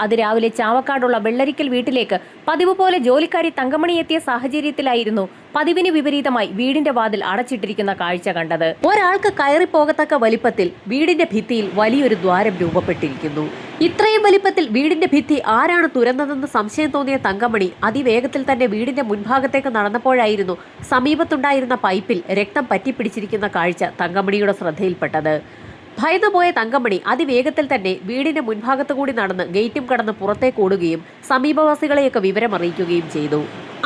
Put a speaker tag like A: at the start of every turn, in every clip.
A: അതിരാവിലെ ചാവക്കാടുള്ള വെള്ളരിക്കൽ വീട്ടിലേക്ക് പതിവ് പോലെ ജോലിക്കാരി തങ്കമണി എത്തിയ സാഹചര്യത്തിലായിരുന്നു പതിവിന് വിപരീതമായി വീടിന്റെ വാതിൽ അടച്ചിട്ടിരിക്കുന്ന കാഴ്ച കണ്ടത്. ഒരാൾക്ക് കയറിപ്പോകത്തക്ക വലിപ്പത്തിൽ വീടിന്റെ ഭിത്തിയിൽ വലിയൊരു ദ്വാരം രൂപപ്പെട്ടിരിക്കുന്നു. ഇത്രയും വലിപ്പത്തിൽ വീടിന്റെ ഭിത്തി ആരാണ് തുരന്നതെന്ന് സംശയം തോന്നിയ തങ്കമണി അതിവേഗത്തിൽ തന്നെ വീടിന്റെ മുൻഭാഗത്തേക്ക് നടന്നപ്പോഴായിരുന്നു സമീപത്തുണ്ടായിരുന്ന പൈപ്പിൽ രക്തം പറ്റിപ്പിടിച്ചിരിക്കുന്ന കാഴ്ച തങ്കമണിയുടെ ശ്രദ്ധയിൽപ്പെട്ടത്. ഭയന്നുപോയ തങ്കമണി അതിവേഗത്തിൽ തന്നെ വീടിന്റെ മുൻഭാഗത്തു കൂടി നടന്ന് ഗേറ്റും കടന്ന് പുറത്തേക്ക് ഓടുകയും സമീപവാസികളെയൊക്കെ വിവരമറിയിക്കുകയും ചെയ്തു.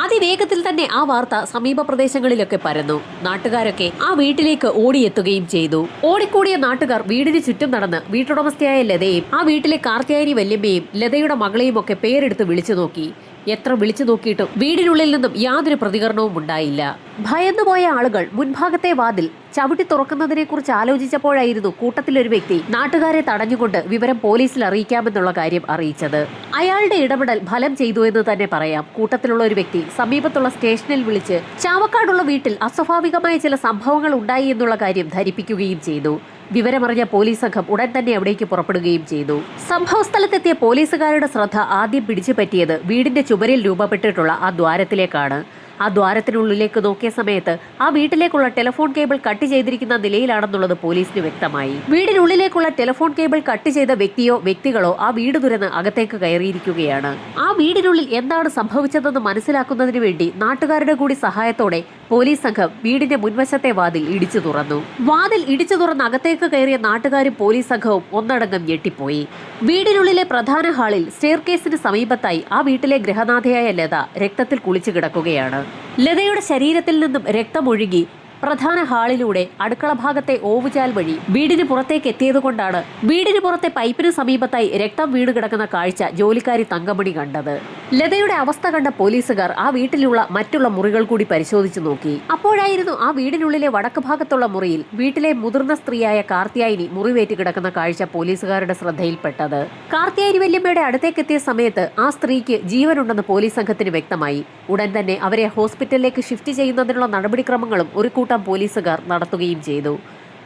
A: അതിവേഗത്തിൽ തന്നെ ആ വാർത്ത സമീപ പ്രദേശങ്ങളിലൊക്കെ പരന്നു. നാട്ടുകാരൊക്കെ ആ വീട്ടിലേക്ക് ഓടിയെത്തുകയും ചെയ്തു. ഓടിക്കൂടിയ നാട്ടുകാർ വീടിന് ചുറ്റും നടന്ന് വീട്ടുടമസ്ഥയായ ലതയും ആ വീട്ടിലെ കാർത്തിയായനി വല്യമ്മയും ലതയുടെ മകളെയും ഒക്കെ പേരെടുത്ത് വിളിച്ചു നോക്കി. എത്ര വിളിച്ചു നോക്കിയിട്ടും വീടിനുള്ളിൽ നിന്നും യാതൊരു പ്രതികരണവും ഉണ്ടായില്ല. ഭയന്നുപോയ ആളുകൾ മുൻഭാഗത്തെ വാതിൽ ചവിട്ടി തുറക്കുന്നതിനെ കുറിച്ച് ആലോചിച്ചപ്പോഴായിരുന്നു കൂട്ടത്തിലൊരു വ്യക്തി നാട്ടുകാരെ തടഞ്ഞുകൊണ്ട് വിവരം പോലീസിൽ അറിയിക്കാമെന്നുള്ള കാര്യം അറിയിച്ചത്. അയാളുടെ ഇടപെടൽ ഫലം ചെയ്തു എന്ന് തന്നെ പറയാം. കൂട്ടത്തിലുള്ള ഒരു വ്യക്തി സമീപത്തുള്ള സ്റ്റേഷനിൽ വിളിച്ച് ചാവക്കാടുള്ള വീട്ടിൽ അസ്വാഭാവികമായ ചില സംഭവങ്ങൾ ഉണ്ടായി എന്നുള്ള കാര്യം ധരിപ്പിക്കുകയും ചെയ്തു. വിവരമറിഞ്ഞ പോലീസ് സംഘം ഉടൻ തന്നെ അവിടേക്ക് പുറപ്പെടുകയും ചെയ്തു. സംഭവസ്ഥലത്തെത്തിയ പോലീസുകാരുടെ ശ്രദ്ധ ആദ്യം പിടിച്ചുപറ്റിയത് വീടിന്റെ ചുമരിൽ രൂപപ്പെട്ടിട്ടുള്ള ആ ദ്വാരത്തിലേക്കാണ്. ആ ദ്വാരത്തിനുള്ളിലേക്ക് നോക്കിയ സമയത്ത് ആ വീട്ടിലേക്കുള്ള ടെലിഫോൺ കേബിൾ കട്ട് ചെയ്തിരിക്കുന്ന നിലയിലാണെന്നുള്ളത് പോലീസിന് വ്യക്തമായി. വീടിനുള്ളിലേക്കുള്ള ടെലിഫോൺ കേബിൾ കട്ട് ചെയ്ത വ്യക്തിയോ വ്യക്തികളോ ആ വീട് തുറന്ന് അകത്തേക്ക് കയറിയിരിക്കുകയാണ്. ആ വീടിനുള്ളിൽ എന്താണ് സംഭവിച്ചതെന്ന് മനസ്സിലാക്കുന്നതിന് വേണ്ടി നാട്ടുകാരുടെ കൂടി സഹായത്തോടെ പോലീസ് സംഘം വീടിന്റെ മുൻവശത്തെ വാതിൽ ഇടിച്ചു തുറന്നു. വാതിൽ ഇടിച്ചു തുറന്ന് അകത്തേക്ക് കയറിയ നാട്ടുകാരും പോലീസ് സംഘവും ഒന്നടങ്കം ഞെട്ടിപ്പോയി. വീടിനുള്ളിലെ പ്രധാന ഹാളിൽ സ്റ്റെയർകേസിന് സമീപത്തായി ആ വീട്ടിലെ ഗൃഹനാഥയായ ലത രക്തത്തിൽ കുളിച്ചു കിടക്കുകയാണ്. ലതയുടെ ശരീരത്തിൽ നിന്നും രക്തമൊഴുകി പ്രധാന ഹാളിലൂടെ അടുക്കള ഭാഗത്തെ ഓവുചാൽ വഴി വീടിന് പുറത്തേക്ക് എത്തിയതുകൊണ്ടാണ് വീടിന് പുറത്തെ പൈപ്പിന് സമീപത്തായി രക്തം വീണ് കിടക്കുന്ന കാഴ്ച ജോലിക്കാരി തങ്കമണി കണ്ടത്. ലതയുടെ അവസ്ഥ കണ്ട പോലീസുകാർ ആ വീട്ടിലുള്ള മറ്റുള്ള മുറികൾ കൂടി പരിശോധിച്ചു നോക്കി. അപ്പോഴായിരുന്നു ആ വീടിനുള്ളിലെ വടക്ക് ഭാഗത്തുള്ള മുറിയിൽ വീട്ടിലെ മുതിർന്ന സ്ത്രീയായ കാർത്തിയായനി മുറിവേറ്റ് കിടക്കുന്ന കാഴ്ച പോലീസുകാരുടെ ശ്രദ്ധയിൽപ്പെട്ടത്. കാർത്തിയായനി വല്യമ്മയുടെ അടുത്തേക്ക് എത്തിയ സമയത്ത് ആ സ്ത്രീക്ക് ജീവനുണ്ടെന്ന് പോലീസ് സംഘത്തിന് വ്യക്തമായി. ഉടൻ തന്നെ അവരെ ഹോസ്പിറ്റലിലേക്ക് ഷിഫ്റ്റ് ചെയ്യുന്നതിനുള്ള നടപടിക്രമങ്ങളും ഒരു കൂട്ടം പോലീസുകാർ നടത്തുകയും ചെയ്തു.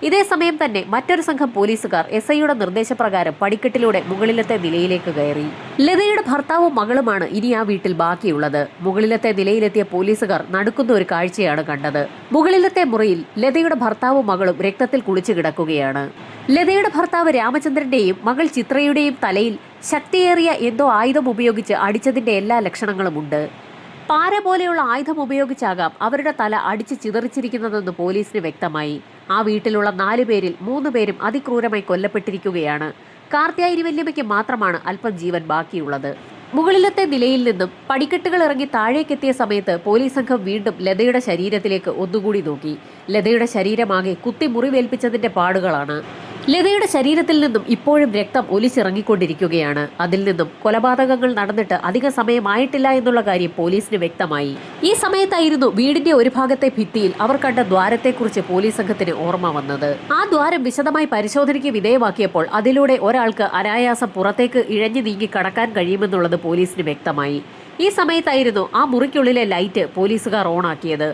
A: ഇതേസമയം തന്നെ മറ്റൊരു സംഘം പോലീസുകാർ SIയുടെ നിർദ്ദേശപ്രകാരം പടിക്കെട്ടിലൂടെ മുകളിലത്തെ നിലയിലേക്ക് കയറി. ലതയുടെ ഭർത്താവും മകളുമാണ് ഇനി ആ വീട്ടിൽ ബാക്കിയുള്ളത്. മുകളിലത്തെ നിലയിലെത്തിയ പോലീസുകാർ നടുക്കുന്ന ഒരു കാഴ്ചയാണ് കണ്ടത്. മുകളിലത്തെ മുറിയിൽ ലതയുടെ ഭർത്താവും മകളും രക്തത്തിൽ കുളിച്ചു കിടക്കുകയാണ്. ലതയുടെ ഭർത്താവ് രാമചന്ദ്രന്റെയും മകൾ ചിത്രയുടെയും തലയിൽ ശക്തിയേറിയ എന്തോ ആയുധം ഉപയോഗിച്ച് അടിച്ചതിന്റെ എല്ലാ ലക്ഷണങ്ങളുമുണ്ട്. പാര പോലെയുള്ള ആയുധം ഉപയോഗിച്ചാകാം അവരുടെ തല അടിച്ച് ചിതറിച്ചിരിക്കുന്നതെന്ന് പോലീസിന് വ്യക്തമായി. ആ വീട്ടിലുള്ള 4 പേരിൽ 3 പേരും അതിക്രൂരമായി കൊല്ലപ്പെട്ടിരിക്കുകയാണ്. കാർത്തിയായനി വല്യമ്മയ്ക്ക് മാത്രമാണ് അല്പം ജീവൻ ബാക്കിയുള്ളത്. മുകളിലത്തെ നിലയിൽ നിന്നും പടിക്കെട്ടുകൾ ഇറങ്ങി താഴേക്കെത്തിയ സമയത്ത് പോലീസ് സംഘം വീണ്ടും ലതയുടെ ശരീരത്തിലേക്ക് ഒന്നുകൂടി നോക്കി. ലതയുടെ ശരീരമാകെ കുത്തി മുറിവേൽപ്പിച്ചതിന്റെ പാടുകളാണ്. ലതയുടെ ശരീരത്തിൽ നിന്നും ഇപ്പോഴും രക്തം ഒലിച്ചിറങ്ങിക്കൊണ്ടിരിക്കുകയാണ്. അതിൽ നിന്നും കൊലപാതകങ്ങൾ നടന്നിട്ട് അധിക സമയമായിട്ടില്ല എന്നുള്ള കാര്യം പോലീസിന് വ്യക്തമായി. ഈ സമയത്തായിരുന്നു വീടിന്റെ ഒരു ഭാഗത്തെ ഭിത്തിയിൽ അവർ കണ്ട ദ്വാരത്തെക്കുറിച്ച് പോലീസ് സംഘത്തിന് ഓർമ്മ വന്നത്. ആ ദ്വാരം വിശദമായി പരിശോധനയ്ക്ക് വിധേയമാക്കിയപ്പോൾ അതിലൂടെ ഒരാൾക്ക് അനായാസം പുറത്തേക്ക് ഇഴഞ്ഞു നീങ്ങി കടക്കാൻ കഴിയുമെന്നുള്ളത് പോലീസിന് വ്യക്തമായി. ഈ സമയത്തായിരുന്നു ആ മുറിക്കുള്ളിലെ ലൈറ്റ് പോലീസുകാർ ഓണാക്കിയത്.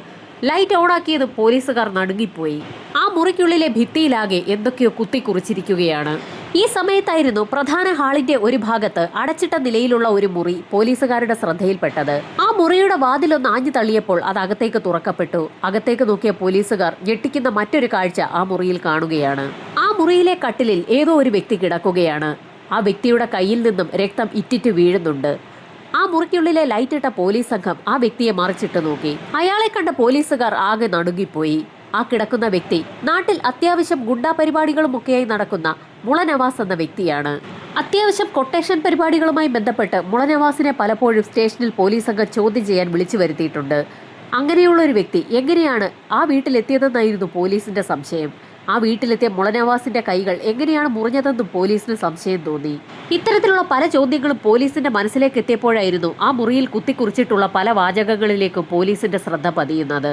A: ലൈറ്റ് ഓണാക്കിയതും പോലീസുകാർ നടുങ്ങിപ്പോയി. ആ മുറിക്കുള്ളിലെ ഭിത്തിയിലാകെ എന്തൊക്കെയോ കുത്തിക്കുറിച്ചിരിക്കുകയാണ്. ഈ സമയത്തായിരുന്നു പ്രധാന ഹാളിന്റെ ഒരു ഭാഗത്ത് അടച്ചിട്ട നിലയിലുള്ള ഒരു മുറി പോലീസുകാരുടെ ശ്രദ്ധയിൽപ്പെട്ടത്. ആ മുറിയുടെ വാതിലൊന്ന് ആഞ്ഞു തള്ളിയപ്പോൾ അത് അകത്തേക്ക് തുറക്കപ്പെട്ടു. അകത്തേക്ക് നോക്കിയ പോലീസുകാർ ഞെട്ടിക്കുന്ന മറ്റൊരു കാഴ്ച ആ മുറിയിൽ കാണുകയാണ്. ആ മുറിയിലെ കട്ടിലിൽ ഏതോ ഒരു വ്യക്തി കിടക്കുകയാണ്. ആ വ്യക്തിയുടെ കയ്യിൽ നിന്നും രക്തം ഇറ്റിറ്റ് വീഴുന്നുണ്ട്. ആ മുറിക്കുള്ളിലെ ലൈറ്റിട്ട പോലീസ് സംഘം ആ വ്യക്തിയെ മറിച്ചിട്ട് നോക്കി. അയാളെ കണ്ട പോലീസുകാർ ആകെ നടുങ്ങിപ്പോയി. ആ കിടക്കുന്ന വ്യക്തി നാട്ടിൽ അത്യാവശ്യം ഗുണ്ടാ പരിപാടികളുമൊക്കെയായി നടക്കുന്ന മുള നവാസ് എന്ന വ്യക്തിയാണ്. അത്യാവശ്യം കൊട്ടേഷൻ പരിപാടികളുമായി ബന്ധപ്പെട്ട് മുള നവാസിനെ പലപ്പോഴും സ്റ്റേഷനിൽ പോലീസ് സംഘം ചോദ്യം ചെയ്യാൻ വിളിച്ചു വരുത്തിയിട്ടുണ്ട്. അങ്ങനെയുള്ള ഒരു വ്യക്തി എങ്ങനെയാണ് ആ വീട്ടിലെത്തിയതെന്നായിരുന്നു പോലീസിന്റെ സംശയം. ആ വീട്ടിലെത്തിയ മുള നവാസിന്റെ കൈകൾ എങ്ങനെയാണ് മുറിഞ്ഞതെന്നും പോലീസിന് സംശയം തോന്നി. ഇത്തരത്തിലുള്ള പല ചോദ്യങ്ങളും പോലീസിന്റെ മനസ്സിലേക്ക് എത്തിയപ്പോഴായിരുന്നു ആ മുറിയിൽ കുത്തിക്കുറിച്ചിട്ടുള്ള പല വാചകങ്ങളിലേക്കും പോലീസിന്റെ ശ്രദ്ധ പതിയുന്നത്.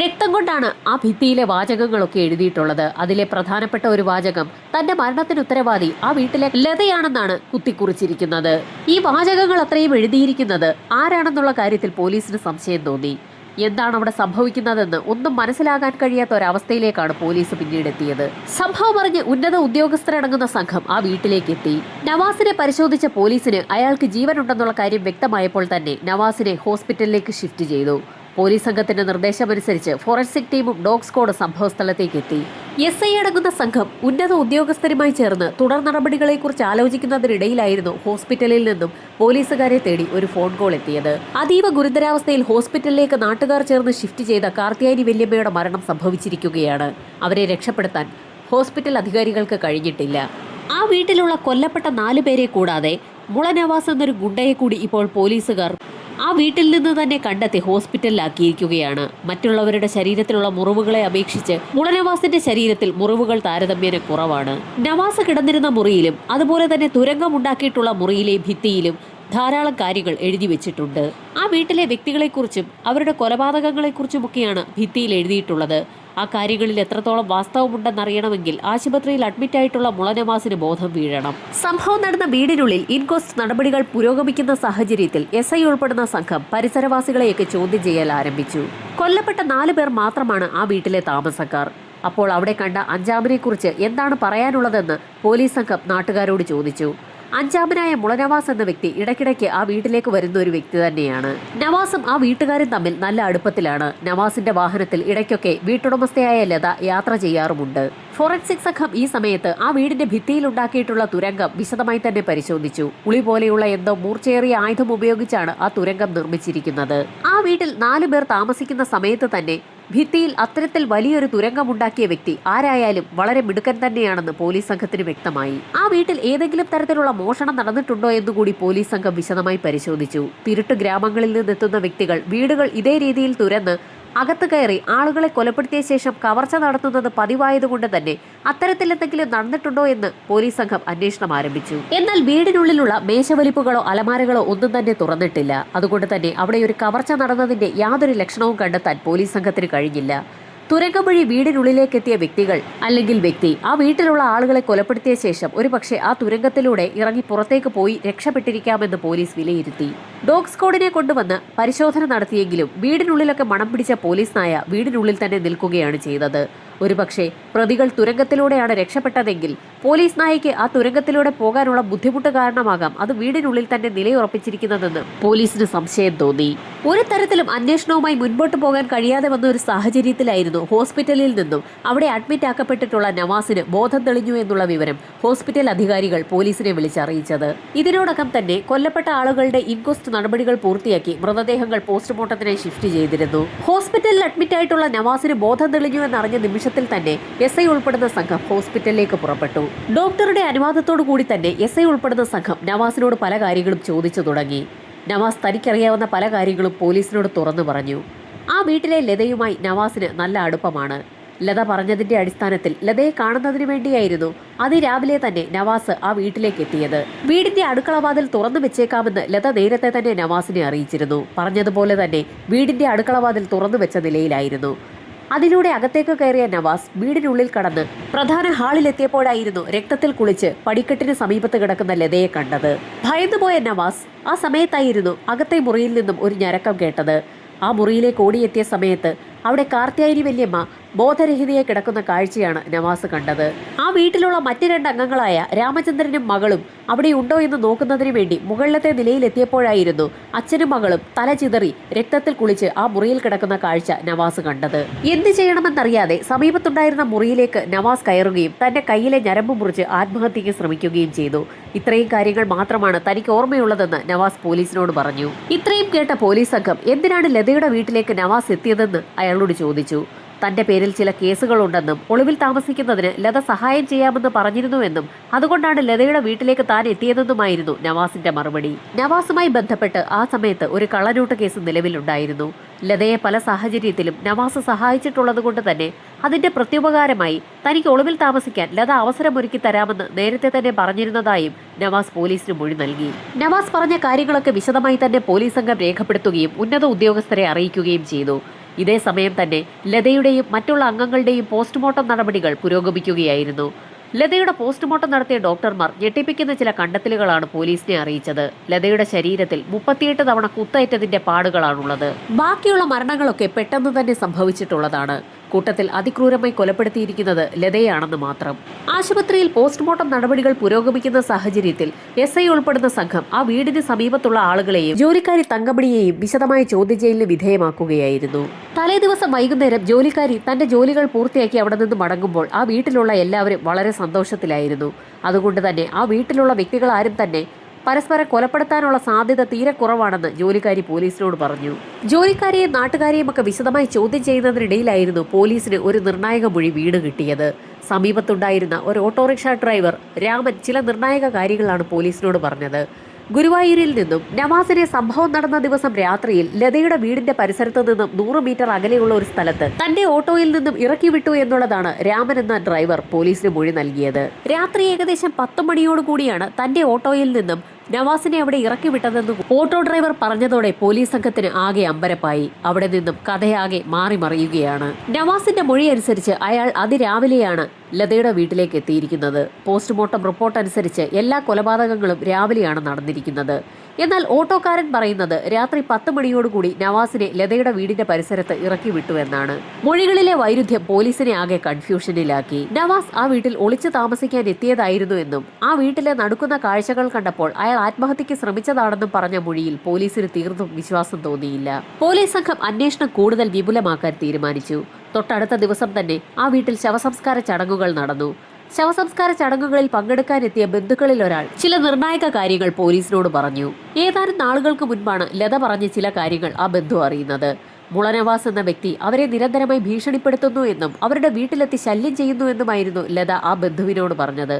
A: രക്തം കൊണ്ടാണ് ആ ഭിത്തിയിലെ വാചകങ്ങളൊക്കെ എഴുതിയിട്ടുള്ളത്. അതിലെ പ്രധാനപ്പെട്ട ഒരു വാചകം തന്റെ മരണത്തിന് ഉത്തരവാദി ആ വീട്ടിലെ ലതയാണെന്നാണ് കുത്തിക്കുറിച്ചിരിക്കുന്നത്. ഈ വാചകങ്ങൾ അത്രയും എഴുതിയിരിക്കുന്നത് ആരാണെന്നുള്ള കാര്യത്തിൽ പോലീസിന് സംശയം തോന്നി. എന്താണ് അവിടെ സംഭവിക്കുന്നതെന്ന് ഒന്നും മനസ്സിലാകാൻ കഴിയാത്ത ഒരവസ്ഥയിലേക്കാണ് പോലീസ് പിന്നീട് എത്തിയത്. സംഭവം അറിഞ്ഞ് ഉന്നത ഉദ്യോഗസ്ഥരടങ്ങുന്ന സംഘം ആ വീട്ടിലേക്ക് എത്തി. നവാസിനെ പരിശോധിച്ച പോലീസിന് അയാൾക്ക് ജീവനുണ്ടെന്നുള്ള കാര്യം വ്യക്തമായപ്പോൾ തന്നെ നവാസിനെ ഹോസ്പിറ്റലിലേക്ക് ഷിഫ്റ്റ് ചെയ്തു. പോലീസ് സംഘത്തിന്റെ നിർദ്ദേശമനുസരിച്ച് ഫോറൻസിക് ടീമും ഡോഗ് സ്ക്വാഡ് സംഭവസ്ഥലത്തേക്ക് എത്തി. SI അടങ്ങുന്ന സംഘം ഉന്നത ഉദ്യോഗസ്ഥരുമായി ചേർന്ന് തുടർ നടപടികളെക്കുറിച്ച് ആലോചിക്കുന്നതിനിടയിലായിരുന്നു ഹോസ്പിറ്റലിൽ നിന്നും പോലീസുകാരെ തേടി ഒരു ഫോൺ കോൾ എത്തിയത്. അതീവ ഗുരുതരാവസ്ഥയിൽ ഹോസ്പിറ്റലിലേക്ക് നാട്ടുകാർ ചേർന്ന് ഷിഫ്റ്റ് ചെയ്ത കാർത്തിയാനി വല്യമ്മയുടെ മരണം സംഭവിച്ചിരിക്കുകയാണ്. അവരെ രക്ഷപ്പെടുത്താൻ ഹോസ്പിറ്റൽ അധികാരികൾക്ക് കഴിഞ്ഞിട്ടില്ല. ആ വീട്ടിലുള്ള കൊല്ലപ്പെട്ട 4 പേരെ കൂടാതെ മുള നവാസ് എന്നൊരു ഗുണ്ടയെ കൂടി ഇപ്പോൾ പോലീസുകാർ ആ വീട്ടിൽ നിന്ന് തന്നെ കണ്ടെത്തി ഹോസ്പിറ്റലിലാക്കിയിരിക്കുകയാണ്. മറ്റുള്ളവരുടെ ശരീരത്തിലുള്ള മുറിവുകളെ അപേക്ഷിച്ച് മുള നവാസിന്റെ ശരീരത്തിൽ മുറിവുകൾ താരതമ്യേന കുറവാണ്. നവാസ് കിടന്നിരുന്ന മുറിയിലും അതുപോലെ തന്നെ തുരങ്കമുണ്ടാക്കിയിട്ടുള്ള മുറിയിലെ ഭിത്തിയിലും ധാരാളം കാര്യങ്ങൾ എഴുതി വെച്ചിട്ടുണ്ട്. ആ വീട്ടിലെ വ്യക്തികളെക്കുറിച്ചും അവരുടെ കൊലപാതകങ്ങളെക്കുറിച്ചുമൊക്കെയാണ് ഭിത്തിയിൽ എഴുതിയിട്ടുള്ളത്. ആ കാര്യങ്ങളിൽ എത്രത്തോളം വാസ്തവമുണ്ടെന്നറിയണമെങ്കിൽ ആശുപത്രിയിൽ അഡ്മിറ്റായിട്ടുള്ള മുള നവാസിന് ബോധം വീഴണം. സംഭവം നടന്ന വീടിനുള്ളിൽ ഇൻക്വസ്റ്റ് നടപടികൾ പുരോഗമിക്കുന്ന സാഹചര്യത്തിൽ SI ഉൾപ്പെടുന്ന സംഘം പരിസരവാസികളെയൊക്കെ ചോദ്യം ചെയ്യൽ ആരംഭിച്ചു. കൊല്ലപ്പെട്ട 4 പേർ മാത്രമാണ് ആ വീട്ടിലെ താമസക്കാർ. അപ്പോൾ അവിടെ കണ്ട അഞ്ചാമനെക്കുറിച്ച് എന്താണ് പറയാനുള്ളതെന്ന് പോലീസ് സംഘം നാട്ടുകാരോട് ചോദിച്ചു. അഞ്ചാമനായ മുള നവാസ് എന്ന വ്യക്തി ഇടയ്ക്കിടയ്ക്ക് ആ വീട്ടിലേക്ക് വരുന്ന ഒരു വ്യക്തി തന്നെയാണ്. നവാസും ആ വീട്ടുകാരും തമ്മിൽ നല്ല അടുപ്പത്തിലാണ്. നവാസിന്റെ വാഹനത്തിൽ ഇടയ്ക്കൊക്കെ വീട്ടുടമസ്ഥയായ ലത യാത്ര ചെയ്യാറുമുണ്ട്. ഫോറൻസിക് സംഘം ഈ സമയത്ത് ആ വീടിന്റെ ഭിത്തിയിൽ ഉണ്ടാക്കിയിട്ടുള്ള തുരങ്കം വിശദമായി തന്നെ പരിശോധിച്ചു. ഉളി പോലെയുള്ള എന്തോ മൂർച്ചയേറിയ ആയുധം ഉപയോഗിച്ചാണ് ആ തുരങ്കം നിർമ്മിച്ചിരിക്കുന്നത്. ആ വീട്ടിൽ 4 പേർ താമസിക്കുന്ന സമയത്ത് തന്നെ ഭിത്തിയിൽ അത്തരത്തിൽ വലിയൊരു തുരങ്കമുണ്ടാക്കിയ വ്യക്തി ആരായാലും വളരെ മിടുക്കൻ തന്നെയാണെന്ന് പോലീസ് സംഘത്തിന് വ്യക്തമായി. ആ വീട്ടിൽ ഏതെങ്കിലും തരത്തിലുള്ള മോഷണം നടന്നിട്ടുണ്ടോ എന്നുകൂടി പോലീസ് സംഘം വിശദമായി പരിശോധിച്ചു. തിരുട്ട് ഗ്രാമങ്ങളിൽ നിന്നെത്തുന്ന വ്യക്തികൾ വീടുകൾ ഇതേ രീതിയിൽ തുരന്ന് അകത്ത് കയറി ആളുകളെ കൊലപ്പെടുത്തിയ ശേഷം കവർച്ച നടത്തുന്നത് പതിവായതുകൊണ്ട് തന്നെ അത്തരത്തിൽ എന്തെങ്കിലും നടന്നിട്ടുണ്ടോ എന്ന് പോലീസ് സംഘം അന്വേഷണം ആരംഭിച്ചു. എന്നാൽ വീടിനുള്ളിലുള്ള മേശവലിപ്പുകളോ അലമാരകളോ ഒന്നും തന്നെ തുറന്നിട്ടില്ല. അതുകൊണ്ട് തന്നെ അവിടെ ഒരു കവർച്ച നടന്നതിന്റെ യാതൊരു ലക്ഷണവും കണ്ടെത്താൻ പോലീസ് സംഘത്തിന് കഴിഞ്ഞില്ല. തുരങ്കം വഴി വീടിനുള്ളിലേക്കെത്തിയ വ്യക്തികൾ അല്ലെങ്കിൽ വ്യക്തി ആ വീട്ടിലുള്ള ആളുകളെ കൊലപ്പെടുത്തിയ ശേഷം ഒരു പക്ഷേ ആ തുരങ്കത്തിലൂടെ ഇറങ്ങി പുറത്തേക്ക് പോയി രക്ഷപ്പെട്ടിരിക്കാമെന്ന് പോലീസ് വിലയിരുത്തി. ഡോഗ് സ്ക്വാഡിനെ കൊണ്ടുവന്ന് പരിശോധന നടത്തിയെങ്കിലും വീടിനുള്ളിലൊക്കെ മണം പിടിച്ച പോലീസ് നായ വീടിനുള്ളിൽ തന്നെ നിൽക്കുകയാണ് ചെയ്തത്. ഒരുപക്ഷെ പ്രതികൾ തുരങ്കത്തിലൂടെയാണ് രക്ഷപ്പെട്ടതെങ്കിൽ പോലീസ് നായയ്ക്ക് ആ തുരങ്കത്തിലൂടെ പോകാനുള്ള ബുദ്ധിമുട്ട് കാരണമാകാം അത് വീടിനുള്ളിൽ തന്നെ നിലയുറപ്പിച്ചിരിക്കുന്നതെന്ന് പോലീസിന് സംശയം തോന്നി. ഒരു തരത്തിലും അന്വേഷണവുമായി മുൻപോട്ട് പോകാൻ കഴിയാതെ വന്ന ഒരു സാഹചര്യത്തിലായിരുന്നു ഹോസ്പിറ്റലിൽ നിന്നും അവിടെ അഡ്മിറ്റ് ആക്കപ്പെട്ടിട്ടുള്ള നവാസിന് ബോധം തെളിഞ്ഞു എന്നുള്ള വിവരം ഹോസ്പിറ്റൽ അധികാരികൾ പോലീസിനെ വിളിച്ചറിയിച്ചത്. ഇതിനോടകം തന്നെ കൊല്ലപ്പെട്ട ആളുകളുടെ ഇൻക്വസ്റ്റ് നടപടികൾ പൂർത്തിയാക്കി മൃതദേഹങ്ങൾ പോസ്റ്റ്മോർട്ടത്തിനായി ഷിഫ്റ്റ് ചെയ്തിരുന്നു. ഹോസ്പിറ്റലിൽ അഡ്മിറ്റായിട്ടുള്ള നവാസിന് ബോധം തെളിഞ്ഞു എന്നറിഞ്ഞ നിമിഷത്തിൽ തന്നെ SI ഉൾപ്പെടുന്ന സംഘം ഹോസ്പിറ്റലിലേക്ക് പുറപ്പെട്ടു. ഡോക്ടറുടെ അനുവാദത്തോടു കൂടി തന്നെ SI ഉൾപ്പെടുന്ന സംഘം നവാസിനോട് പല കാര്യങ്ങളും ചോദിച്ചു തുടങ്ങി. നവാസ് തനിക്കറിയാവുന്ന പല കാര്യങ്ങളും പോലീസിനോട് തുറന്നു പറഞ്ഞു. ആ വീട്ടിലെ ലതയുമായി നവാസിന് നല്ല അടുപ്പമാണ്. ലത പറഞ്ഞതിന്റെ അടിസ്ഥാനത്തിൽ ലതയെ കാണുന്നതിന് വേണ്ടിയായിരുന്നു അതിരാവിലെ തന്നെ നവാസ് ആ വീട്ടിലേക്ക് എത്തിയത്. വീടിന്റെ അടുക്കളവാതിൽ തുറന്നു വെച്ചേക്കാമെന്ന് ലത നേരത്തെ തന്നെ നവാസിനെ അറിയിച്ചിരുന്നു. പറഞ്ഞതുപോലെ തന്നെ വീടിന്റെ അടുക്കളവാതിൽ തുറന്നു വെച്ച നിലയിലായിരുന്നു. അതിലൂടെ അകത്തേക്ക് കയറിയ നവാസ് വീടിനുള്ളിൽ കടന്ന് പ്രധാന ഹാളിലെത്തിയപ്പോഴായിരുന്നു രക്തത്തിൽ കുളിച്ച് പടിക്കെട്ടിന് സമീപത്ത് കിടക്കുന്ന ലതയെ കണ്ടത്. ഭയന്നുപോയ നവാസ് ആ സമയത്തായിരുന്നു അകത്തെ മുറിയിൽ നിന്നും ഒരു ഞരക്കം കേട്ടത്. ആ മുറിയിലേക്ക് ഓടിയെത്തിയ സമയത്ത് അവിടെ കാർത്തിയാനി വല്യമ്മ ബോധരഹിതയെ കിടക്കുന്ന കാഴ്ചയാണ് നവാസ് കണ്ടത്. ആ വീട്ടിലുള്ള മറ്റ് 2 അംഗങ്ങളായ രാമചന്ദ്രനും മകളും അവിടെ ഉണ്ടോ എന്ന് നോക്കുന്നതിന് വേണ്ടി മുകളിലത്തെ നിലയിലെത്തിയപ്പോഴായിരുന്നു അച്ഛനും മകളും തല ചിതറി രക്തത്തിൽ കുളിച്ച് ആ മുറിയിൽ കിടക്കുന്ന കാഴ്ച നവാസ് കണ്ടത്. എന്ത് ചെയ്യണമെന്നറിയാതെ സമീപത്തുണ്ടായിരുന്ന മുറിയിലേക്ക് നവാസ് കയറുകയും തന്റെ കയ്യിലെ ഞരമ്പ് മുറിച്ച് ആത്മഹത്യയ്ക്ക് ശ്രമിക്കുകയും ചെയ്തു. ഇത്രയും കാര്യങ്ങൾ മാത്രമാണ് തനിക്ക് ഓർമ്മയുള്ളതെന്ന് നവാസ് പോലീസിനോട് പറഞ്ഞു. ഇത്രയും കേട്ട പോലീസ് സംഘം എന്തിനാണ് ലതയുടെ വീട്ടിലേക്ക് നവാസ് എത്തിയതെന്ന് അയാളോട് ചോദിച്ചു. തന്റെ പേരിൽ ചില കേസുകളുണ്ടെന്നും ഒളിവിൽ താമസിക്കുന്നതിന് ലത സഹായം ചെയ്യാമെന്ന് പറഞ്ഞിരുന്നുവെന്നും അതുകൊണ്ടാണ് ലതയുടെ വീട്ടിലേക്ക് താൻ എത്തിയതെന്നുമായിരുന്നു നവാസിന്റെ മറുപടി. നവാസുമായി ബന്ധപ്പെട്ട് ആ സമയത്ത് ഒരു കള്ളനോട്ട് കേസ് നിലവിലുണ്ടായിരുന്നു. ലതയെ പല സാഹചര്യത്തിലും നവാസ് സഹായിച്ചിട്ടുള്ളത് കൊണ്ട് തന്നെ അതിന്റെ പ്രത്യുപകാരമായി തനിക്ക് ഒളിവിൽ താമസിക്കാൻ ലത അവസരമൊരുക്കി തരാമെന്ന് നേരത്തെ തന്നെ പറഞ്ഞിരുന്നതായും നവാസ് പോലീസിന് മൊഴി നൽകി. നവാസ് പറഞ്ഞ കാര്യങ്ങളൊക്കെ വിശദമായി തന്നെ പോലീസ് സംഘം രേഖപ്പെടുത്തുകയും ഉന്നത ഉദ്യോഗസ്ഥരെ അറിയിക്കുകയും ചെയ്തു. ഇതേ സമയം തന്നെ ലതയുടെയും മറ്റുള്ള അംഗങ്ങളുടെയും പോസ്റ്റ്മോർട്ടം നടപടികൾ പുരോഗമിക്കുകയായിരുന്നു. ലതയുടെ പോസ്റ്റ്മോർട്ടം നടത്തിയ ഡോക്ടർമാർ ഞെട്ടിപ്പിക്കുന്ന ചില കണ്ടെത്തലുകളാണ് പോലീസിനെ അറിയിച്ചത്. ലതയുടെ ശരീരത്തിൽ 38 തവണ കുത്തേറ്റതിന്റെ പാടുകളാണുള്ളത്. ബാക്കിയുള്ള മരണങ്ങളൊക്കെ പെട്ടെന്ന് തന്നെ സംഭവിച്ചിട്ടുള്ളതാണ്. കൂട്ടത്തിൽ അതിക്രൂരമായി കൊലപ്പെടുത്തിയിരിക്കുന്നത് ലതയാണെന്ന് മാത്രം. ആശുപത്രിയിൽ പോസ്റ്റ്മോർട്ടം നടപടികൾ പുരോഗമിക്കുന്ന സാഹചര്യത്തിൽ SI ഉൾപ്പെടുന്ന സംഘം ആ വീടിന് സമീപത്തുള്ള ആളുകളെയും ജോലിക്കാരി തങ്കമണിയെയും വിശദമായ ചോദ്യം ചെയ്യലിന് വിധേയമാക്കുകയായിരുന്നു. തലേ ദിവസം വൈകുന്നേരം ജോലിക്കാരി തന്റെ ജോലികൾ പൂർത്തിയാക്കി അവിടെ നിന്ന് മടങ്ങുമ്പോൾ ആ വീട്ടിലുള്ള എല്ലാവരും വളരെ സന്തോഷത്തിലായിരുന്നു. അതുകൊണ്ട് തന്നെ ആ വീട്ടിലുള്ള വ്യക്തികൾ ആരും തന്നെ പരസ്പരം കൊലപ്പെടുത്താനുള്ള സാധ്യത തീരെ കുറവാണെന്ന് ജോലിക്കാരി പോലീസിനോട് പറഞ്ഞു. ജോലിക്കാരെയും നാട്ടുകാരെയും ഒക്കെ വിശദമായി ചോദ്യം ചെയ്യുന്നതിനിടയിലായിരുന്നു പോലീസിന് ഒരു നിർണായക മൊഴി വീട് കിട്ടിയത്. സമീപത്തുണ്ടായിരുന്ന ഒരു ഓട്ടോറിക്ഷ ഡ്രൈവർ രാമൻ ചില നിർണായക കാര്യങ്ങളാണ് പോലീസിനോട് പറഞ്ഞത്. ഗുരുവായൂരിൽ നിന്നും നവാസിനെ സംഭവം നടന്ന ദിവസം രാത്രിയിൽ ലതയുടെ വീടിന്റെ പരിസരത്ത് നിന്നും 100 മീറ്റർ അകലെയുള്ള ഒരു സ്ഥലത്ത് തന്റെ ഓട്ടോയിൽ നിന്നും ഇറക്കി വിട്ടു എന്നുള്ളതാണ് രാമൻ എന്ന ഡ്രൈവർ പോലീസിന് മൊഴി നൽകിയത്. രാത്രി ഏകദേശം 10 മണിയോടുകൂടിയാണ് തന്റെ ഓട്ടോയിൽ നിന്നും നവാസിനെ അവിടെ ഇറക്കി വിട്ടതെന്ന് ഓട്ടോ ഡ്രൈവർ പറഞ്ഞതോടെ പോലീസ് സംഘത്തിന് ആകെ അമ്പരപ്പായി. അവിടെ നിന്നും കഥയാകെ മാറി മറിയുകയാണ്. നവാസിന്റെ മൊഴി അനുസരിച്ച് അയാൾ അതിരാവിലെയാണ് ലതയുടെ വീട്ടിലേക്ക് എത്തിയിരിക്കുന്നത്. പോസ്റ്റ്മോർട്ടം റിപ്പോർട്ട് അനുസരിച്ച് എല്ലാ കൊലപാതകങ്ങളും രാവിലെയാണ് നടന്നിരിക്കുന്നത്. എന്നാൽ ഓട്ടോക്കാരൻ പറയുന്നത് രാത്രി 10 മണിയോടുകൂടി നവാസിനെ ലതയുടെ വീടിന്റെ പരിസരത്ത് ഇറക്കി വിട്ടു എന്നാണ്. മൊഴികളിലെ വൈരുദ്ധ്യം പോലീസിനെ ആകെ കൺഫ്യൂഷനിലാക്കി. നവാസ് ആ വീട്ടിൽ ഒളിച്ചു താമസിക്കാൻ എത്തിയതായിരുന്നു എന്നും ആ വീട്ടിലെ നടക്കുന്ന കാഴ്ചകൾ കണ്ടപ്പോൾ അയാൾ ആത്മഹത്യക്ക് ശ്രമിച്ചതാണെന്നും പറഞ്ഞ മൊഴിയിൽ പോലീസിന് തീർത്തും വിശ്വാസം തോന്നിയില്ല. പോലീസ് സംഘം അന്വേഷണം കൂടുതൽ വിപുലമാക്കാൻ തീരുമാനിച്ചു. തൊട്ടടുത്ത ദിവസം തന്നെ ആ വീട്ടിൽ ശവസംസ്കാര ചടങ്ങുകൾ നടന്നു. ശവസംസ്കാര ചടങ്ങുകളിൽ പങ്കെടുക്കാനെത്തിയ ബന്ധുക്കളിൽ ഒരാൾ ചില നിർണായക കാര്യങ്ങൾ പോലീസിനോട് പറഞ്ഞു. ഏതാനും നാളുകൾക്ക് മുൻപാണ് ലത പറഞ്ഞ ചില കാര്യങ്ങൾ ആ ബന്ധു അറിയുന്നത്. മുളനവാസ് എന്ന വ്യക്തി അവരെ നിരന്തരമായി ഭീഷണിപ്പെടുത്തുന്നു എന്നും അവരുടെ വീട്ടിലെത്തി ശല്യം ചെയ്യുന്നു എന്നുമായിരുന്നു ലത ആ ബന്ധുവിനോട് പറഞ്ഞത്.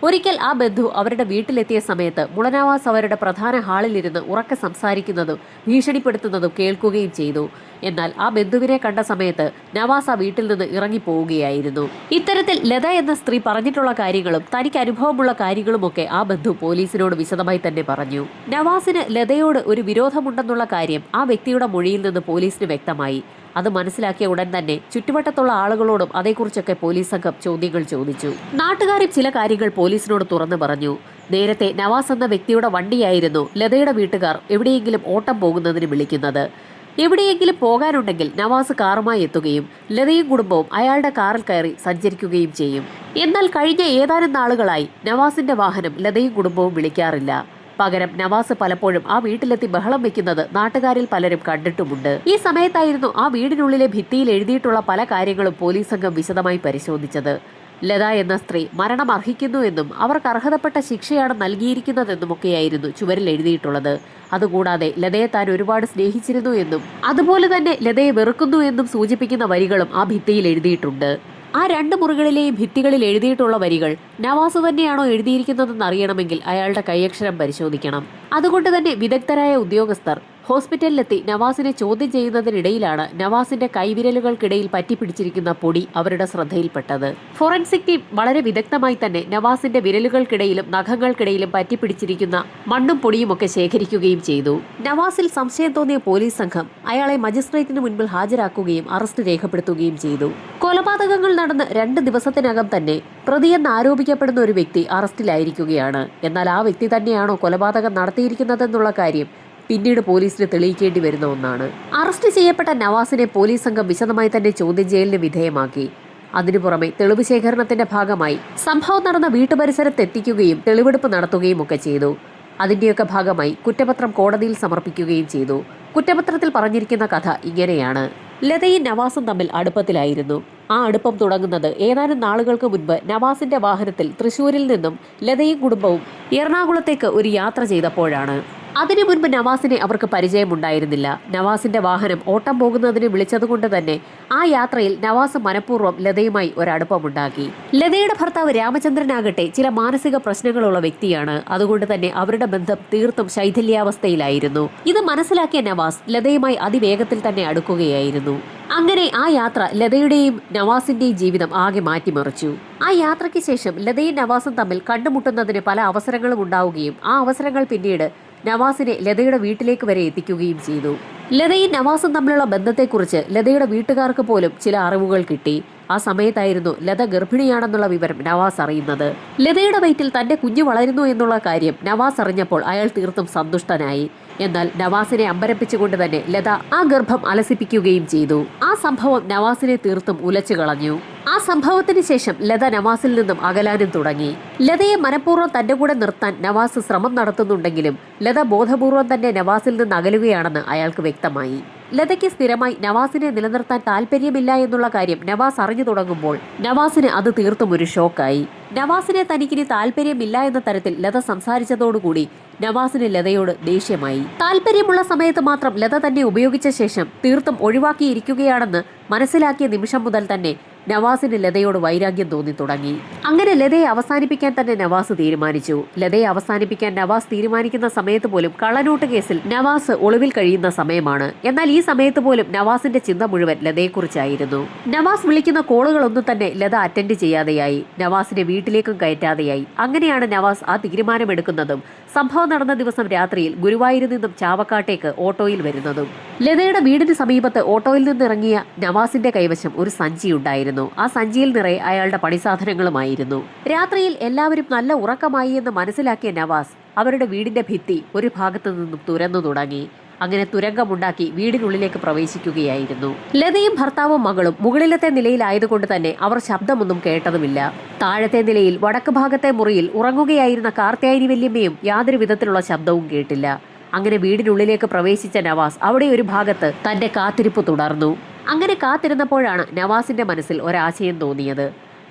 A: ഒരിക്കൽ ആ ബന്ധു അവരുടെ വീട്ടിലെത്തിയ സമയത്ത് മുളനവാസ് അവരുടെ പ്രധാന ഹാളിലിരുന്ന് ഉറക്കെ സംസാരിക്കുന്നതും ഭീഷണിപ്പെടുത്തുന്നതും കേൾക്കുകയും ചെയ്തു. എന്നാൽ ആ ബന്ധുവിനെ കണ്ട സമയത്ത് നവാസ് ആ വീട്ടിൽ നിന്ന് ഇറങ്ങിപ്പോവുകയായിരുന്നു. ഇത്തരത്തിൽ ലത എന്ന സ്ത്രീ പറഞ്ഞിട്ടുള്ള കാര്യങ്ങളും തനിക്ക് അനുഭവമുള്ള കാര്യങ്ങളുമൊക്കെ ആ ബന്ധു പോലീസിനോട് വിശദമായി തന്നെ പറഞ്ഞു. നവാസിന് ലതയോട് ഒരു വിരോധമുണ്ടെന്നുള്ള കാര്യം ആ വ്യക്തിയുടെ മൊഴിയിൽ നിന്ന് പോലീസിന് വ്യക്തമായി. അത് മനസ്സിലാക്കിയ ഉടൻ തന്നെ ചുറ്റുവട്ടത്തുള്ള ആളുകളോടും അതേക്കുറിച്ചൊക്കെ പോലീസ് സംഘം ചോദ്യങ്ങൾ ചോദിച്ചു. നാട്ടുകാരും ചില കാര്യങ്ങൾ പോലീസിനോട് തുറന്നു പറഞ്ഞു. നേരത്തെ നവാസ് എന്ന വ്യക്തിയുടെ വണ്ടിയായിരുന്നു ലതയുടെ വീട്ടുകാർ എവിടെയെങ്കിലും ഓട്ടം പോകുന്നതിന് വിളിക്കുന്നത്. എവിടെയെങ്കിലും പോകാനുണ്ടെങ്കിൽ നവാസ് കാറുമായി എത്തുകയും ലതയും കുടുംബവും അയാളുടെ കാറിൽ കയറി സഞ്ചരിക്കുകയും ചെയ്യും. എന്നാൽ കഴിഞ്ഞ ഏതാനും നാളുകളായി നവാസിന്റെ വാഹനം ലതയും കുടുംബവും വിളിക്കാറില്ല. പകരം നവാസ് പലപ്പോഴും ആ വീട്ടിലെത്തി ബഹളം വെക്കുന്നത് നാട്ടുകാരിൽ പലരും കണ്ടിട്ടുമുണ്ട്. ഈ സമയത്തായിരുന്നു ആ വീടിനുള്ളിലെ ഭിത്തിയിൽ എഴുതിയിട്ടുള്ള പല കാര്യങ്ങളും പോലീസ് സംഘം വിശദമായി പരിശോധിച്ചത്. ലത എന്ന സ്ത്രീ മരണം അർഹിക്കുന്നു എന്നും അവർക്ക് അർഹതപ്പെട്ട ശിക്ഷയാണ് നൽകിയിരിക്കുന്നതെന്നുമൊക്കെയായിരുന്നു ചുവരിൽ എഴുതിയിട്ടുള്ളത്. അതുകൂടാതെ ലതയെ താൻ ഒരുപാട് സ്നേഹിച്ചിരുന്നു എന്നും അതുപോലെ തന്നെ ലതയെ വെറുക്കുന്നു എന്നും സൂചിപ്പിക്കുന്ന വരികളും ആ ഭിത്തിയിൽ എഴുതിയിട്ടുണ്ട്. ആ 2 മുറികളിലെയും ഭിത്തികളിൽ എഴുതിയിട്ടുള്ള വരികൾ നവാസ് തന്നെയാണോ എഴുതിയിരിക്കുന്നതെന്ന് അറിയണമെങ്കിൽ അയാളുടെ കൈയക്ഷരം പരിശോധിക്കണം. അതുകൊണ്ട് തന്നെ വിദഗ്ധരായ ഉദ്യോഗസ്ഥർ ഹോസ്പിറ്റലിലെത്തി നവാസിനെ ചോദ്യം ചെയ്യുന്നതിനിടയിലാണ് നവാസിന്റെ കൈവിരലുകൾക്കിടയിൽ പറ്റിപ്പിടിച്ചിരിക്കുന്ന പൊടി അവരുടെ ശ്രദ്ധയിൽപ്പെട്ടത്. ഫോറൻസിക് ടീം വളരെ വിദഗ്ധമായി തന്നെ നവാസിന്റെ വിരലുകൾക്കിടയിലും നഖങ്ങൾക്കിടയിലും പറ്റിപ്പിടിച്ചിരിക്കുന്ന മണ്ണും പൊടിയുമൊക്കെ ശേഖരിക്കുകയും ചെയ്തു. നവാസിൽ സംശയം തോന്നിയ പോലീസ് സംഘം അയാളെ മജിസ്ട്രേറ്റിന് മുൻപിൽ ഹാജരാക്കുകയും അറസ്റ്റ് രേഖപ്പെടുത്തുകയും ചെയ്തു. കൊലപാതകങ്ങൾ നടന്ന് 2 ദിവസത്തിനകം തന്നെ പ്രതിയെന്ന് ആരോപിക്കപ്പെടുന്ന ഒരു വ്യക്തി അറസ്റ്റിലായിരിക്കുകയാണ്. എന്നാൽ ആ വ്യക്തി തന്നെയാണോ കൊലപാതകം നടത്തിയിരിക്കുന്നതെന്നുള്ള കാര്യം പിന്നീട് പോലീസിന് തെളിയിക്കേണ്ടി വരുന്ന ഒന്നാണ്. അറസ്റ്റ് ചെയ്യപ്പെട്ട നവാസിനെ പോലീസ് സംഘം വിശദമായി തന്നെ ചോദ്യം ചെയ്യലിന് വിധേയമാക്കി. അതിനു പുറമെ തെളിവ് ശേഖരണത്തിന്റെ ഭാഗമായി സംഭവം നടന്ന വീട്ടുപരിസരത്ത് എത്തിക്കുകയും തെളിവെടുപ്പ് നടത്തുകയും ഒക്കെ ചെയ്തു. അതിന്റെയൊക്കെ ഭാഗമായി കുറ്റപത്രം കോടതിയിൽ സമർപ്പിക്കുകയും ചെയ്തു. കുറ്റപത്രത്തിൽ പറഞ്ഞിരിക്കുന്ന കഥ ഇങ്ങനെയാണ്. ലതയും നവാസും തമ്മിൽ അടുപ്പത്തിലായിരുന്നു. ആ അടുപ്പം തുടങ്ങുന്നത് ഏതാനും നാളുകൾക്ക് മുൻപ് നവാസിന്റെ വാഹനത്തിൽ തൃശ്ശൂരിൽ നിന്നും ലതയും കുടുംബവും എറണാകുളത്തേക്ക് ഒരു യാത്ര ചെയ്തപ്പോഴാണ്. അതിനു മുൻപ് നവാസിനെ അവർക്ക് പരിചയമുണ്ടായിരുന്നില്ല. നവാസിന്റെ വാഹനം ഓട്ടം പോകുന്നതിന് വിളിച്ചതുകൊണ്ട് തന്നെ ആ യാത്രയിൽ നവാസ് മനഃപൂർവ്വം ലതയുമായി ഒരടുപ്പമുണ്ടാക്കി. ലതയുടെ ഭർത്താവ് രാമചന്ദ്രനാകട്ടെ ചില മാനസിക പ്രശ്നങ്ങളുള്ള വ്യക്തിയാണ്. അതുകൊണ്ട് തന്നെ അവരുടെ ബന്ധം തീർത്തും ശൈഥില്യാവസ്ഥയിലായിരുന്നു. ഇത് മനസ്സിലാക്കിയ നവാസ് ലതയുമായി അതിവേഗത്തിൽ തന്നെ അടുക്കുകയായിരുന്നു. അങ്ങനെ ആ യാത്ര ലതയുടെയും നവാസിന്റെയും ജീവിതം ആകെ മാറ്റിമറിച്ചു. ആ യാത്രയ്ക്ക് ശേഷം ലതയും നവാസും തമ്മിൽ കണ്ടുമുട്ടുന്നതിന് പല അവസരങ്ങളും ഉണ്ടാവുകയും ആ അവസരങ്ങൾ പിന്നീട് നവാസിനെ ലതയുടെ വീട്ടിലേക്ക് വരെ എത്തിക്കുകയും ചെയ്തു. ലതയും നവാസും തമ്മിലുള്ള ബന്ധത്തെക്കുറിച്ച് ലതയുടെ വീട്ടുകാർക്ക് പോലും ചില അറിവുകൾ കിട്ടി. ആ സമയത്തായിരുന്നു ലത ഗർഭിണിയാണെന്നുള്ള വിവരം നവാസ് അറിയുന്നത്. ലതയുടെ വയറ്റിൽ തന്റെ കുഞ്ഞു വളരുന്നു എന്നുള്ള കാര്യം നവാസ് അറിഞ്ഞപ്പോൾ അയാൾ തീർത്തും സന്തുഷ്ടനായി. എന്നാൽ നവാസിനെ അമ്പരപ്പിച്ചുകൊണ്ട് തന്നെ ലത ആ ഗർഭം അലസിപ്പിക്കുകയും ചെയ്തു. ആ സംഭവം നവാസിനെ തീർത്തും ഉലച്ചു കളഞ്ഞു. ആ സംഭവത്തിന് ശേഷം ലത നവാസിൽ നിന്നും അകലാനും തുടങ്ങി. ലതയെ മനഃപൂർവ്വം തന്റെ കൂടെ നിർത്താൻ നവാസ് ശ്രമം നടത്തുന്നുണ്ടെങ്കിലും ലത ബോധപൂർവം തന്നെ നവാസിൽ നിന്ന് അകലുകയാണെന്ന് അയാൾക്ക് വ്യക്തമായി. ലതയ്ക്ക് സ്ഥിരമായി നവാസിനെ നിലനിർത്താൻ താല്പര്യമില്ല എന്നുള്ള കാര്യം നവാസ് അറിഞ്ഞു തുടങ്ങുമ്പോൾ നവാസിന് അത് തീർത്തും ഒരു ഷോക്കായി. നവാസിനെ തനിക്കിനി താല്പര്യമില്ല എന്ന തരത്തിൽ ലത സംസാരിച്ചതോടുകൂടി നവാസിന് ലതയോട് ദേഷ്യമായി. താല്പര്യമുള്ള സമയത്ത് മാത്രം ലത തന്നെ ഉപയോഗിച്ച ശേഷം തീർത്തും ഒഴിവാക്കിയിരിക്കുകയാണെന്ന് മനസ്സിലാക്കിയ നിമിഷം മുതൽ തന്നെ നവാസിന് ലതയോട് വൈരാഗ്യം തോന്നി തുടങ്ങി. അങ്ങനെ ലതയെ അവസാനിപ്പിക്കാൻ തന്നെ നവാസ് തീരുമാനിച്ചു. ലതയെ അവസാനിപ്പിക്കാൻ നവാസ് തീരുമാനിക്കുന്ന സമയത്ത് പോലും കള്ളനോട്ട് കേസിൽ നവാസ് ഒളിവിൽ കഴിയുന്ന സമയമാണ്. എന്നാൽ ഈ സമയത്ത് പോലും നവാസിന്റെ ചിന്ത മുഴുവൻ ലതയെക്കുറിച്ചായിരുന്നു. നവാസ് വിളിക്കുന്ന കോളുകളൊന്നും തന്നെ ലത അറ്റൻഡ് ചെയ്യാതെയായി. നവാസിനെ വീട്ടിലേക്കും കയറ്റാതെയായി. അങ്ങനെയാണ് നവാസ് ആ തീരുമാനമെടുക്കുന്നതും സംഭവം നടന്ന ദിവസം രാത്രിയിൽ ഗുരുവായൂരിൽ നിന്നും ചാവക്കാട്ടേക്ക് ഓട്ടോയിൽ വരുന്നതും. ലതയുടെ വീടിന് സമീപത്ത് ഓട്ടോയിൽ നിന്നിറങ്ങിയ നവാസിന്റെ കൈവശം ഒരു സഞ്ചി ഉണ്ടായിരുന്നു. ആ സഞ്ചിയിൽ നിറയെ അയാളുടെ പണിസാധനങ്ങളുമായിരുന്നു. രാത്രിയിൽ എല്ലാവരും നല്ല ഉറക്കമായി എന്ന് മനസ്സിലാക്കിയ നവാസ് അവരുടെ വീടിന്റെ ഭിത്തി ഒരു ഭാഗത്തു നിന്നും തുരന്നു തുടങ്ങി. അങ്ങനെ തുരങ്കമുണ്ടാക്കി വീടിനുള്ളിലേക്ക് പ്രവേശിക്കുകയായിരുന്നു. ലതയും ഭർത്താവും മകളും മുകളിലത്തെ നിലയിലായതുകൊണ്ട് തന്നെ അവർ ശബ്ദമൊന്നും കേട്ടതുമില്ല. താഴത്തെ നിലയിൽ വടക്ക് ഭാഗത്തെ മുറിയിൽ ഉറങ്ങുകയായിരുന്ന കാർത്യായനി വല്യമ്മയും യാതൊരു വിധത്തിലുള്ള ശബ്ദവും കേട്ടില്ല. അങ്ങനെ വീടിനുള്ളിലേക്ക് പ്രവേശിച്ച നവാസ് അവിടെ ഒരു ഭാഗത്ത് തന്റെ കാത്തിരിപ്പ് തുടർന്നു. അങ്ങനെ കാത്തിരുന്നപ്പോഴാണ് നവാസിന്റെ മനസ്സിൽ ഒരാശയം തോന്നിയത്.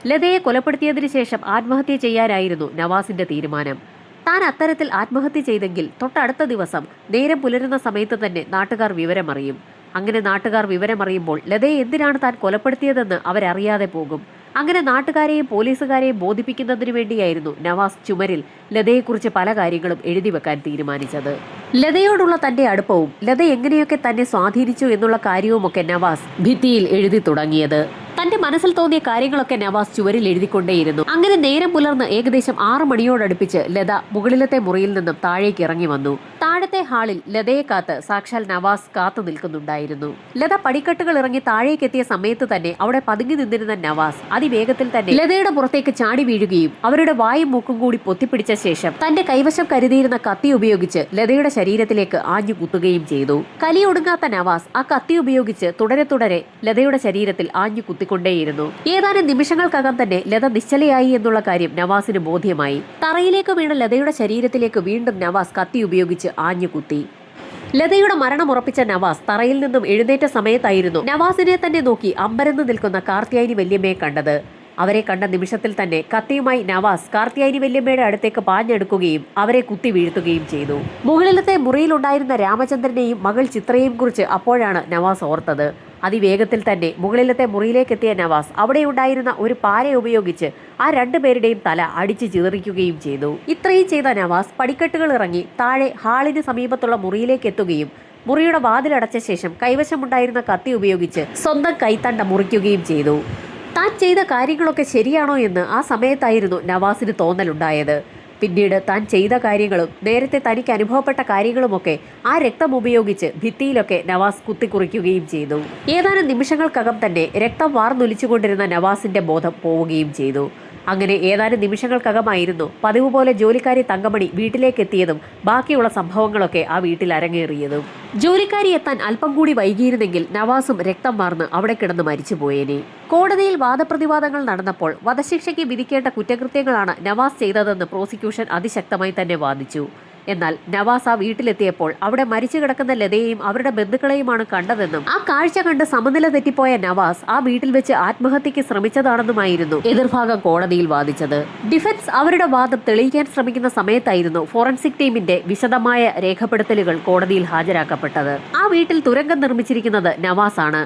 A: ലതയെ കൊലപ്പെടുത്തിയതിനു ശേഷം ആത്മഹത്യ ചെയ്യാനായിരുന്നു നവാസിന്റെ തീരുമാനം. താൻ അത്തരത്തിൽ ആത്മഹത്യ ചെയ്തെങ്കിൽ തൊട്ടടുത്ത ദിവസം നേരം പുലരുന്ന സമയത്ത് തന്നെ നാട്ടുകാർ വിവരമറിയും. അങ്ങനെ നാട്ടുകാർ വിവരമറിയുമ്പോൾ ലതയെ എന്തിനാണ് താൻ കൊലപ്പെടുത്തിയതെന്ന് അവരറിയാതെ പോകും. അങ്ങനെ നാട്ടുകാരെയും പോലീസുകാരെയും ബോധിപ്പിക്കുന്നതിനു വേണ്ടിയായിരുന്നു നവാസ് ചുമരിൽ ലതയെക്കുറിച്ച് പല കാര്യങ്ങളും എഴുതി വെക്കാൻ തീരുമാനിച്ചത്. ലതയോടുള്ള തന്റെ അടുപ്പവും ലത എങ്ങനെയൊക്കെ തന്നെ സ്വാധീനിച്ചു എന്നുള്ള കാര്യവുമൊക്കെ നവാസ് ഭിത്തിയിൽ എഴുതി തുടങ്ങിയത്. തന്റെ മനസ്സിൽ തോന്നിയ കാര്യങ്ങളൊക്കെ നവാസ് ചുവരിൽ എഴുതിക്കൊണ്ടേയിരുന്നു. അങ്ങനെ നേരം പുലർന്ന് ഏകദേശം 6 മണിയോടടുപ്പിച്ച് ലത മുകളിലത്തെ മുറിയിൽ നിന്നും താഴേക്ക് ഇറങ്ങി വന്നു. താഴത്തെ ഹാളിൽ ലതയെ കാത്ത് സാക്ഷാൽ നവാസ് കാത്തു നിൽക്കുന്നുണ്ടായിരുന്നു. ലത പടിക്കെട്ടുകൾ ഇറങ്ങി താഴേക്ക് എത്തിയ സമയത്ത് തന്നെ അവിടെ പതുങ്ങി നിന്നിരുന്ന നവാസ് അതിവേഗത്തിൽ തന്നെ ലതയുടെ പുറത്തേക്ക് ചാടി വീഴുകയും അവരുടെ വായും മൂക്കും കൂടി പൊത്തിപ്പിടിച്ച ശേഷം തന്റെ കൈവശം കരുതിയിരുന്ന കത്തി ഉപയോഗിച്ച് ലതയുടെ ശരീരത്തിലേക്ക് ആഞ്ഞു കുത്തുകയും ചെയ്തു. കലിയൊടുങ്ങാത്ത നവാസ് ആ കത്തി ഉപയോഗിച്ച് തുടരെ ലതയുടെ ശരീരത്തിൽ ആഞ്ഞു കുത്തിക്കൊണ്ടേയിരുന്നു. ഏതാനും നിമിഷങ്ങൾക്കകം തന്നെ ലത നിശ്ചലയായി എന്നുള്ള കാര്യം നവാസിന് ബോധ്യമായി. തറയിലേക്ക് വീണ ലതയുടെ ശരീരത്തിലേക്ക് വീണ്ടും നവാസ് കത്തി ഉപയോഗിച്ച് ആഞ്ഞു കുത്തി. ലതയുടെ മരണം ഉറപ്പിച്ച നവാസ് തറയിൽ നിന്നും എഴുന്നേറ്റ സമയത്തായിരുന്നു നവാസിനെ തന്നെ നോക്കി അമ്പരന്ന് നിൽക്കുന്ന കാർത്യായനി വല്യമ്മയെ കണ്ടത്. അവരെ കണ്ട നിമിഷത്തിൽ തന്നെ കത്തിയുമായി നവാസ് കാർത്യായനി വല്യമ്മയുടെ അടുത്തേക്ക് പാഞ്ഞെടുക്കുകയും അവരെ കുത്തി വീഴ്ത്തുകയും ചെയ്തു. മുകളിലത്തെ മുറിയിലുണ്ടായിരുന്ന രാമചന്ദ്രനെയും മകൾ ചിത്രയെയും കുറിച്ച് അപ്പോഴാണ് നവാസ് ഓർത്തത്. അതിവേഗത്തിൽ തന്നെ മുകളിലത്തെ മുറിയിലേക്കെത്തിയ നവാസ് അവിടെയുണ്ടായിരുന്ന ഒരു പാര ഉപയോഗിച്ച് ആ 2 പേരുടെയും തല അടിച്ചു ചിതറിക്കുകയും ചെയ്തു. ഇത്രയും ചെയ്ത നവാസ് പടിക്കെട്ടുകൾ ഇറങ്ങി താഴെ ഹാളിന് സമീപത്തുള്ള മുറിയിലേക്ക് എത്തുകയും മുറിയുടെ വാതിലടച്ച ശേഷം കൈവശമുണ്ടായിരുന്ന കത്തി ഉപയോഗിച്ച് സ്വന്തം കൈത്തണ്ട മുറിക്കുകയും ചെയ്തു. താൻ ചെയ്ത കാര്യങ്ങളൊക്കെ ശരിയാണോ എന്ന് ആ സമയത്തായിരുന്നു നവാസിന് തോന്നലുണ്ടായത്. പിന്നീട് താൻ ചെയ്ത കാര്യങ്ങളും നേരത്തെ തനിക്ക് അനുഭവപ്പെട്ട കാര്യങ്ങളുമൊക്കെ ആ രക്തം ഉപയോഗിച്ച് ഭിത്തിയിലൊക്കെ നവാസ് കുത്തിക്കുറിക്കുകയും ചെയ്തു. ഏതാനും നിമിഷങ്ങൾക്കകം തന്നെ രക്തം വാർന്നൊലിച്ചുകൊണ്ടിരുന്ന നവാസിന്റെ ബോധം പോവുകയും ചെയ്തു. അങ്ങനെ ഏതാനും നിമിഷങ്ങൾക്കകമായിരുന്നു പതിവ് പോലെ ജോലിക്കാരി തങ്കമണി വീട്ടിലേക്ക് എത്തിയതും ബാക്കിയുള്ള സംഭവങ്ങളൊക്കെ ആ വീട്ടിൽ അരങ്ങേറിയതും. ജോലിക്കാരി എത്താൻ അല്പം കൂടി വൈകിയിരുന്നെങ്കിൽ നവാസും രക്തം വാർന്ന് അവിടെ കിടന്ന് മരിച്ചുപോയേനെ. കോടതിയിൽ വാദപ്രതിവാദങ്ങൾ നടന്നപ്പോൾ വധശിക്ഷയ്ക്ക് വിധിക്കേണ്ട കുറ്റകൃത്യങ്ങളാണ് നവാസ് ചെയ്തതെന്ന് പ്രോസിക്യൂഷൻ അതിശക്തമായി തന്നെ വാദിച്ചു. എന്നാൽ നവാസ് ആ വീട്ടിലെത്തിയപ്പോൾ അവിടെ മരിച്ചു കിടക്കുന്ന ലതയെയും അവരുടെ ബന്ധുക്കളെയുമാണ് കണ്ടതെന്നും ആ കാഴ്ച കണ്ട് സമനില തെറ്റിപ്പോയ നവാസ് ആ വീട്ടിൽ വെച്ച് ആത്മഹത്യക്ക് ശ്രമിച്ചതാണെന്നുമായിരുന്നു എതിർഭാഗം കോടതിയിൽ വാദിച്ചത്. ഡിഫൻസ് അവരുടെ വാദം തെളിയിക്കാൻ ശ്രമിക്കുന്ന സമയത്തായിരുന്നു ഫോറൻസിക് ടീമിന്റെ വിശദമായ രേഖപ്പെടുത്തലുകൾ കോടതിയിൽ ഹാജരാക്കപ്പെട്ടത്. ആ വീട്ടിൽ തുരങ്കം നിർമ്മിച്ചിരിക്കുന്നത് നവാസാണ്.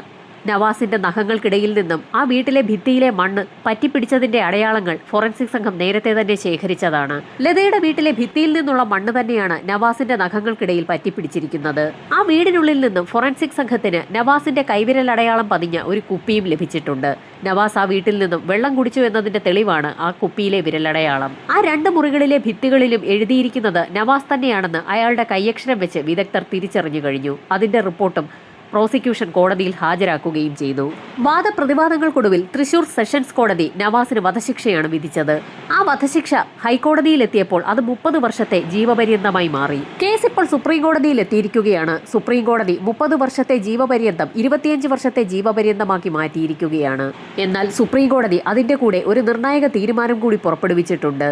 A: നവാസിന്റെ നഖങ്ങൾക്കിടയിൽ നിന്നും ആ വീട്ടിലെ ഭിത്തിയിലെ മണ്ണ് പറ്റിപ്പിടിച്ചതിന്റെ അടയാളങ്ങൾ ഫോറൻസിക് സംഘം നേരത്തെ തന്നെ ശേഖരിച്ചതാണ്. ലതയുടെ വീട്ടിലെ ഭിത്തിയിൽ നിന്നുള്ള മണ്ണ് തന്നെയാണ് നവാസിന്റെ നഖങ്ങൾക്കിടയിൽ പറ്റിപ്പിടിച്ചിരിക്കുന്നത്. ആ വീടിനുള്ളിൽ നിന്നും ഫോറൻസിക് സംഘത്തിന് നവാസിന്റെ കൈവിരൽ അടയാളം പതിഞ്ഞ ഒരു കുപ്പിയും ലഭിച്ചിട്ടുണ്ട്. നവാസ് ആ വീട്ടിൽ നിന്നും വെള്ളം കുടിച്ചു എന്നതിന്റെ തെളിവാണ് ആ കുപ്പിയിലെ വിരലടയാളം. ആ 2 മുറികളിലെ ഭിത്തികളിലും എഴുതിയിരിക്കുന്നത് നവാസ് തന്നെയാണെന്ന് അയാളുടെ കൈയക്ഷരം വെച്ച് വിദഗ്ധർ തിരിച്ചറിഞ്ഞു കഴിഞ്ഞു. അതിന്റെ റിപ്പോർട്ടും പ്രോസിക്യൂഷൻ കോടതിയിൽ ഹാജരാക്കുകയും ചെയ്തു. വാദപ്രതിവാദങ്ങൾക്കൊടുവിൽ തൃശൂർ സെഷൻസ് കോടതി നവാസിന് വധശിക്ഷയാണ് വിധിച്ചത്. ആ വധശിക്ഷ ഹൈക്കോടതിയിലെത്തിയപ്പോൾ അത് 30 വർഷത്തെ ജീവപര്യന്തമായി മാറി. കേസ് ഇപ്പോൾ സുപ്രീം കോടതിയിൽ എത്തിയിരിക്കുകയാണ്. സുപ്രീം കോടതി 30 വർഷത്തെ ജീവപര്യന്തം 25 വർഷത്തെ ജീവപര്യന്തമാക്കി മാറ്റിയിരിക്കുകയാണ്. എന്നാൽ സുപ്രീം കോടതി അതിന്റെ കൂടെ ഒരു നിർണായക തീരുമാനം കൂടി പുറപ്പെടുവിച്ചിട്ടുണ്ട്.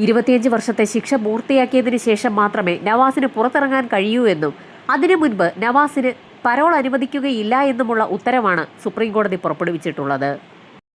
A: 25 വർഷത്തെ ശിക്ഷ പൂർത്തിയാക്കിയതിനു ശേഷം മാത്രമേ നവാസിന് പുറത്തിറങ്ങാൻ കഴിയൂ എന്നും അതിനു മുൻപ് നവാസിന് പരോൾ അനുവദിക്കുകയില്ല എന്നുമുള്ള ഉത്തരവാണ് സുപ്രീം കോടതി പുറപ്പെടുവിച്ചിട്ടുള്ളത്.